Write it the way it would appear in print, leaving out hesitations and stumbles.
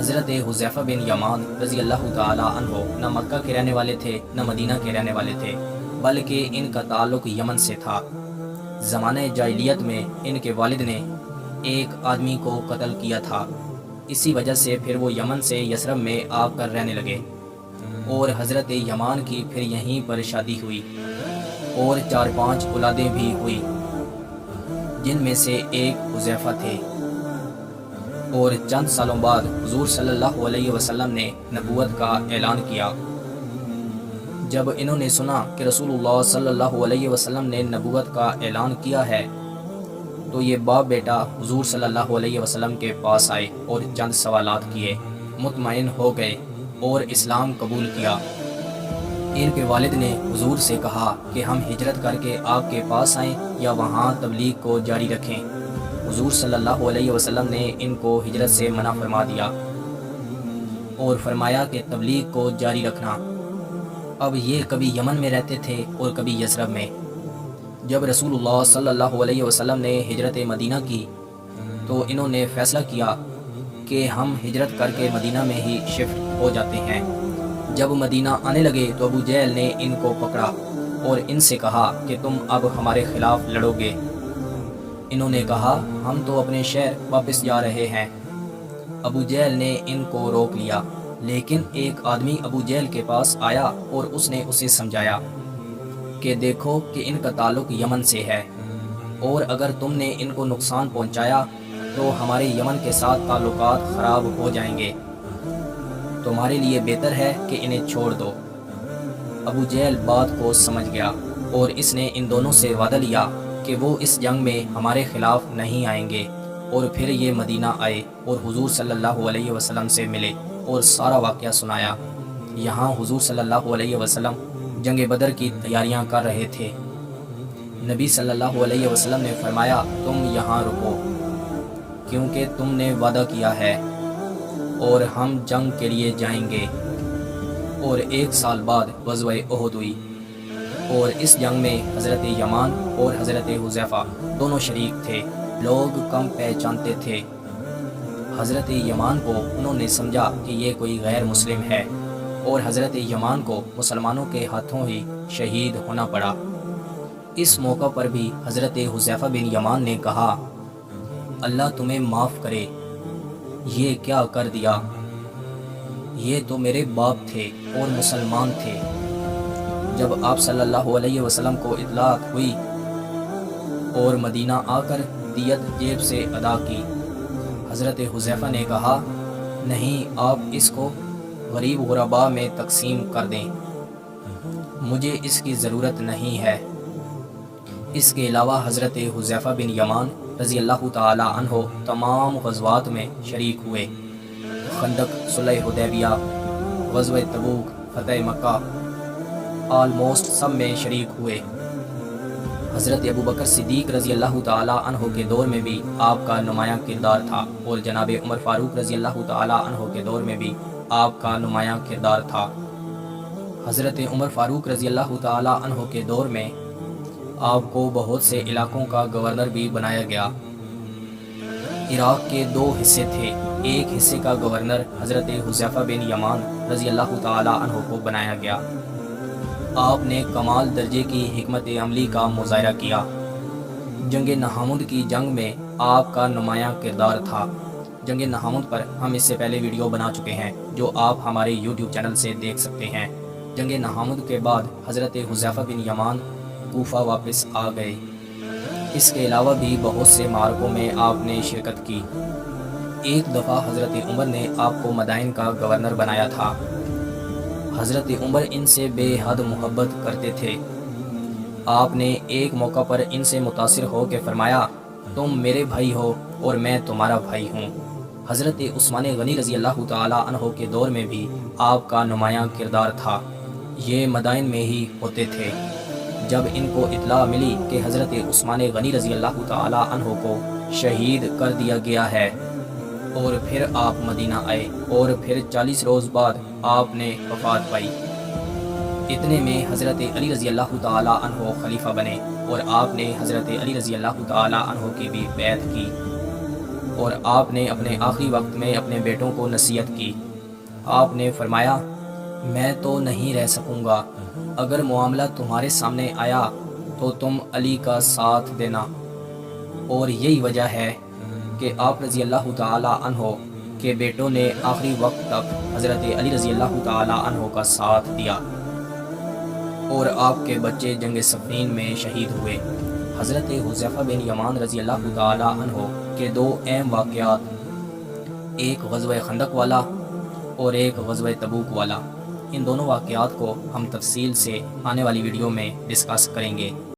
حضرت حذیفہ بن یمان رضی اللہ تعالی عنہ نہ مکہ کے رہنے والے تھے نہ مدینہ کے رہنے والے تھے، بلکہ ان کا تعلق یمن سے تھا۔ زمانہ جاہلیت میں ان کے والد نے ایک آدمی کو قتل کیا تھا، اسی وجہ سے پھر وہ یمن سے یثرب میں آ کر رہنے لگے، اور حضرت یمان کی پھر یہیں پر شادی ہوئی اور 4-5 اولادیں بھی ہوئی، جن میں سے ایک حذیفہ تھے۔ اور چند سالوں بعد حضور صلی اللہ علیہ وسلم نے نبوت کا اعلان کیا۔ جب انہوں نے سنا کہ رسول اللہ صلی اللہ علیہ وسلم نے نبوت کا اعلان کیا ہے تو یہ باپ بیٹا حضور صلی اللہ علیہ وسلم کے پاس آئے اور چند سوالات کیے، مطمئن ہو گئے اور اسلام قبول کیا۔ ان کے والد نے حضور سے کہا کہ ہم ہجرت کر کے آپ کے پاس آئیں یا وہاں تبلیغ کو جاری رکھیں۔ حضور صلی اللہ علیہ وسلم نے ان کو ہجرت سے منع فرما دیا اور فرمایا کہ تبلیغ کو جاری رکھنا۔ اب یہ کبھی یمن میں رہتے تھے اور کبھی یثرب میں۔ جب رسول اللہ صلی اللہ علیہ وسلم نے ہجرت مدینہ کی تو انہوں نے فیصلہ کیا کہ ہم ہجرت کر کے مدینہ میں ہی شفٹ ہو جاتے ہیں۔ جب مدینہ آنے لگے تو ابو جہل نے ان کو پکڑا اور ان سے کہا کہ تم اب ہمارے خلاف لڑو گے۔ انہوں نے کہا ہم تو اپنے شہر واپس جا رہے ہیں۔ ابو جہل نے ان کو روک لیا، لیکن ایک آدمی ابو جہل کے پاس آیا اور اس نے اسے سمجھایا کہ دیکھو کہ ان کا تعلق یمن سے ہے، اور اگر تم نے ان کو نقصان پہنچایا تو ہمارے یمن کے ساتھ تعلقات خراب ہو جائیں گے، تمہارے لیے بہتر ہے کہ انہیں چھوڑ دو۔ ابو جہل بات کو سمجھ گیا اور اس نے ان دونوں سے وعدہ لیا کہ وہ اس جنگ میں ہمارے خلاف نہیں آئیں گے، اور پھر یہ مدینہ آئے اور حضور صلی اللہ علیہ وسلم سے ملے اور سارا واقعہ سنایا۔ یہاں حضور صلی اللہ علیہ وسلم جنگ بدر کی تیاریاں کر رہے تھے۔ نبی صلی اللہ علیہ وسلم نے فرمایا تم یہاں رکو، کیونکہ تم نے وعدہ کیا ہے اور ہم جنگ کے لیے جائیں گے۔ اور 1 سال بعد غزوہ احد ہوئی، اور اس جنگ میں حضرت یمان اور حضرت حذیفہ دونوں شریک تھے۔ لوگ کم پہچانتے تھے حضرت یمان کو، انہوں نے سمجھا کہ یہ کوئی غیر مسلم ہے، اور حضرت یمان کو مسلمانوں کے ہاتھوں ہی شہید ہونا پڑا۔ اس موقع پر بھی حضرت حذیفہ بن یمان نے کہا اللہ تمہیں معاف کرے، یہ کیا کر دیا، یہ تو میرے باپ تھے اور مسلمان تھے۔ جب آپ صلی اللہ علیہ وسلم کو اطلاع ہوئی اور مدینہ آ کر دیت جیب سے ادا کی، حضرت حذیفہ نے کہا نہیں، آپ اس کو غریب غرباء میں تقسیم کر دیں، مجھے اس کی ضرورت نہیں ہے۔ اس کے علاوہ حضرت حذیفہ بن یمان رضی اللہ تعالی عنہ تمام غزوات میں شریک ہوئے، خندق، صلح حدیبیہ، غزوہ تبوک، فتح مکہ، آلموسٹ سب میں شریک ہوئے۔ حضرت ابو بکر صدیق رضی اللہ تعالی عنہ کے دور میں بھی آپ کا نمایاں کردار تھا، اور جناب عمر فاروق رضی اللہ تعالی عنہ کے دور میں بھی آپ کا نمایاں کردار تھا۔ حضرت عمر فاروق رضی اللہ تعالی عنہ کے دور میں آپ کو بہت سے علاقوں کا گورنر بھی بنایا گیا۔ عراق کے 2 حصے تھے، ایک حصے کا گورنر حضرت حذیفہ بن یمان رضی اللہ تعالی عنہ کو بنایا گیا۔ آپ نے کمال درجے کی حکمت عملی کا مظاہرہ کیا۔ جنگ نہامند کی جنگ میں آپ کا نمایاں کردار تھا۔ جنگ نہامند پر ہم اس سے پہلے ویڈیو بنا چکے ہیں جو آپ ہمارے یوٹیوب چینل سے دیکھ سکتے ہیں۔ جنگ نہامند کے بعد حضرت حذیفہ بن یمان کوفہ واپس آ گئے۔ اس کے علاوہ بھی بہت سے معرکوں میں آپ نے شرکت کی۔ ایک دفعہ حضرت عمر نے آپ کو مدائن کا گورنر بنایا تھا۔ حضرت عمر ان سے بے حد محبت کرتے تھے۔ آپ نے ایک موقع پر ان سے متاثر ہو کے فرمایا تم میرے بھائی ہو اور میں تمہارا بھائی ہوں۔ حضرت عثمان غنی رضی اللہ تعالی عنہ کے دور میں بھی آپ کا نمایاں کردار تھا۔ یہ مدائن میں ہی ہوتے تھے۔ جب ان کو اطلاع ملی کہ حضرت عثمان غنی رضی اللہ تعالی عنہ کو شہید کر دیا گیا ہے، اور پھر آپ مدینہ آئے، اور پھر 40 روز بعد آپ نے وفات پائی۔ اتنے میں حضرت علی رضی اللہ تعالی عنہ خلیفہ بنے، اور آپ نے حضرت علی رضی اللہ تعالی عنہ کی بھی بیعت کی، اور آپ نے اپنے آخری وقت میں اپنے بیٹوں کو نصیحت کی۔ آپ نے فرمایا میں تو نہیں رہ سکوں گا، اگر معاملہ تمہارے سامنے آیا تو تم علی کا ساتھ دینا۔ اور یہی وجہ ہے کہ آپ رضی اللہ تعالی عنہ کے بیٹوں نے آخری وقت تک حضرت علی رضی اللہ تعالی عنہ کا ساتھ دیا اور آپ کے بچے جنگ صفین میں شہید ہوئے۔ حضرت حذیفہ بن یمان رضی اللہ تعالی عنہ کے دو اہم واقعات، ایک غزوہ خندق والا اور ایک غزوہ تبوک والا، ان دونوں واقعات کو ہم تفصیل سے آنے والی ویڈیو میں ڈسکس کریں گے۔